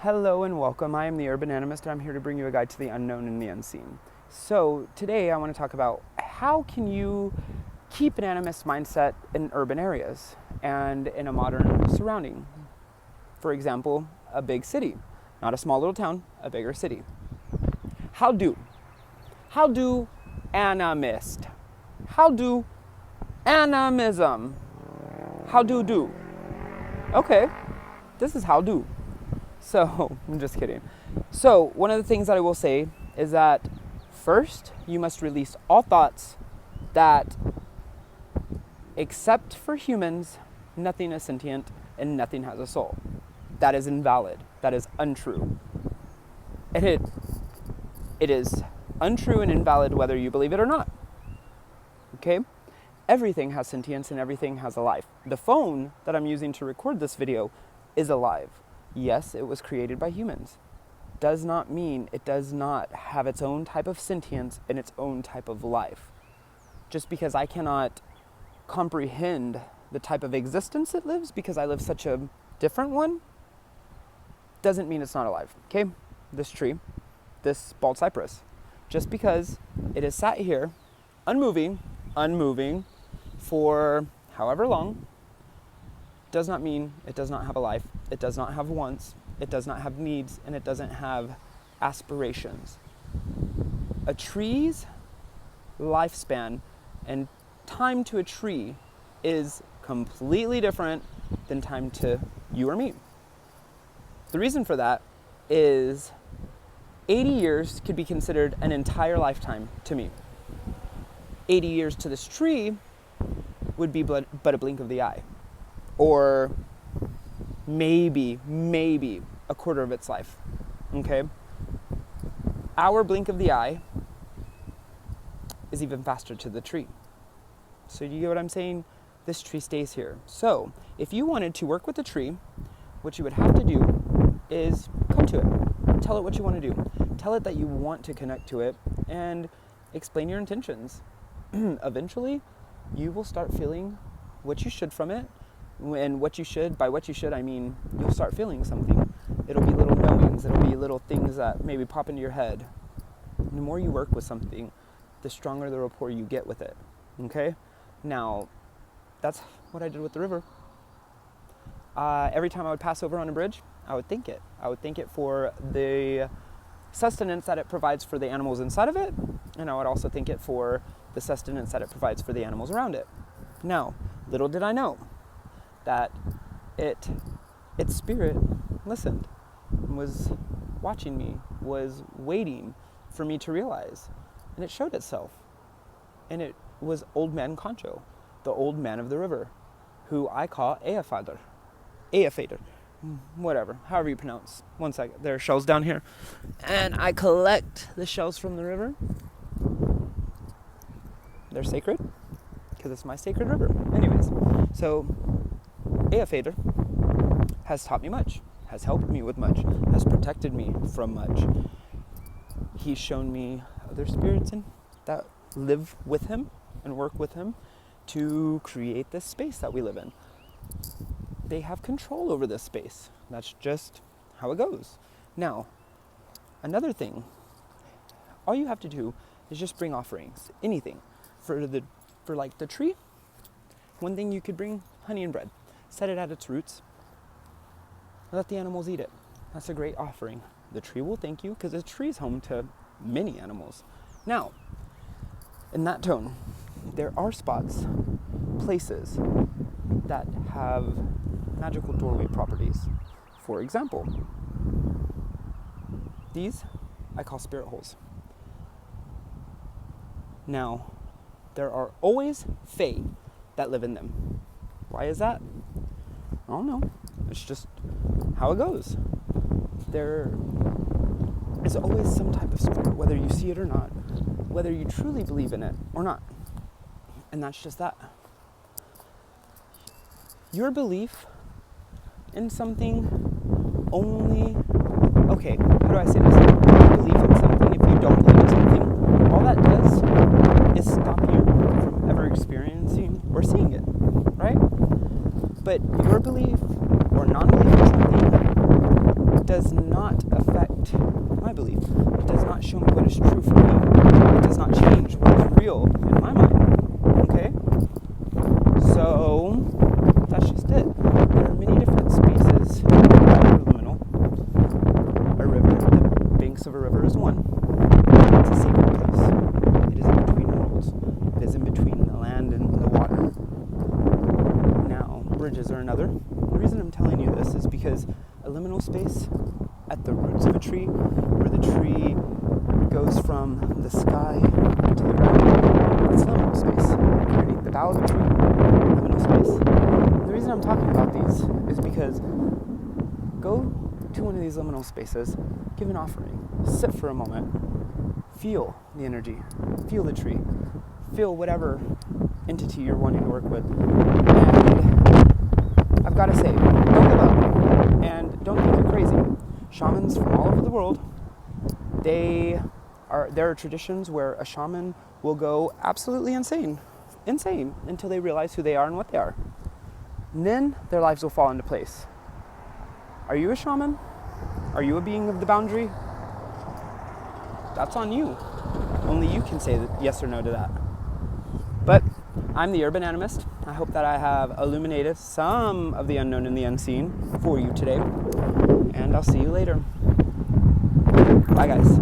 Hello and welcome. I am the Urban Animist and I'm here to bring you a guide to the unknown and the unseen. So today I want to talk about how can you keep an animist mindset in urban areas and in a modern surrounding. For example, a big city, not a small little town, a bigger city. How do animist? How do animism? How do? Okay, this is how do. So, I'm just kidding. So, one of the things that I will say is that first, you must release all thoughts that, except for humans, nothing is sentient and nothing has a soul. That is invalid. That is untrue. And it is untrue and invalid whether you believe it or not. Okay? Everything has sentience and everything has a life. The phone that I'm using to record this video is alive. Yes, it was created by humans. Does not mean it does not have its own type of sentience and its own type of life. Just because I cannot comprehend the type of existence it lives because I live such a different one, doesn't mean it's not alive. Okay? This tree, this bald cypress, just because it has sat here unmoving for however long, does not mean it does not have a life, it does not have wants, it does not have needs, and it doesn't have aspirations. A tree's lifespan and time to a tree is completely different than time to you or me. The reason for that is 80 years could be considered an entire lifetime to me. 80 years to this tree would be but a blink of the eye. Or maybe a quarter of its life, okay? Our blink of the eye is even faster to the tree. So you get what I'm saying? This tree stays here. So if you wanted to work with the tree, what you would have to do is come to it. Tell it what you want to do. Tell it that you want to connect to it and explain your intentions. Eventually, you will start feeling what you should from it. And by what you should, I mean, you'll start feeling something. It'll be little knowings, it'll be little things that maybe pop into your head. And the more you work with something, the stronger the rapport you get with it, okay? Now, that's what I did with the river. Every time I would pass over on a bridge, I would thank it. I would thank it for the sustenance that it provides for the animals inside of it, and I would also thank it for the sustenance that it provides for the animals around it. Now, little did I know that its spirit listened, was watching me, was waiting for me to realize, and it showed itself. And it was Old Man Concho, the old man of the river, who I call Eafader, whatever, however you pronounce. One second, there are shells down here, and I collect the shells from the river. They're sacred, because it's my sacred river. Anyways, so Eafader has taught me much, has helped me with much, has protected me from much. He's shown me other spirits that live with him and work with him to create this space that we live in. They have control over this space. That's just how it goes. Now, another thing, all you have to do is just bring offerings, anything. For like the tree, one thing you could bring, honey and bread. Set it at its roots. Let the animals eat it. That's a great offering. The tree will thank you because the tree is home to many animals. Now, in that tone, there are spots, places that have magical doorway properties. For example, these I call spirit holes. Now, there are always fae that live in them. Why is that? I don't know. It's just how it goes. There is always some type of spirit, whether you see it or not, whether you truly believe in it or not. And that's just that. Your belief in something only... Okay, how do I say this? Your belief in something, if you don't believe in something, all that does is stop you from ever experiencing or seeing it, right? But your belief or non-belief in something does not affect my belief. It does not show me what is true for me. It does not change what is real in my mind. Okay? So, that's just it. There are many different spaces that are liminal. A river, the banks of a river is one. It's a sacred place. It is in between worlds. It is in between the land and the water. Now, bridges are another. The reason I'm telling you this is because a liminal space at the roots of a tree, where the tree goes from the sky to the ground, it's liminal space. Underneath the bough of the tree, liminal space. The reason I'm talking about these is because go to one of these liminal spaces, give an offering, sit for a moment, feel the energy, feel the tree, feel whatever entity you're wanting to work with. And I've got to say, don't give up and don't think you're crazy. Shamans from all over the world, there are traditions where a shaman will go absolutely insane until they realize who they are and what they are. And then their lives will fall into place. Are you a shaman? Are you a being of the boundary? That's on you. Only you can say yes or no to that. But I'm the Urban Animist. I hope that I have illuminated some of the unknown and the unseen for you today. And I'll see you later. Bye, guys.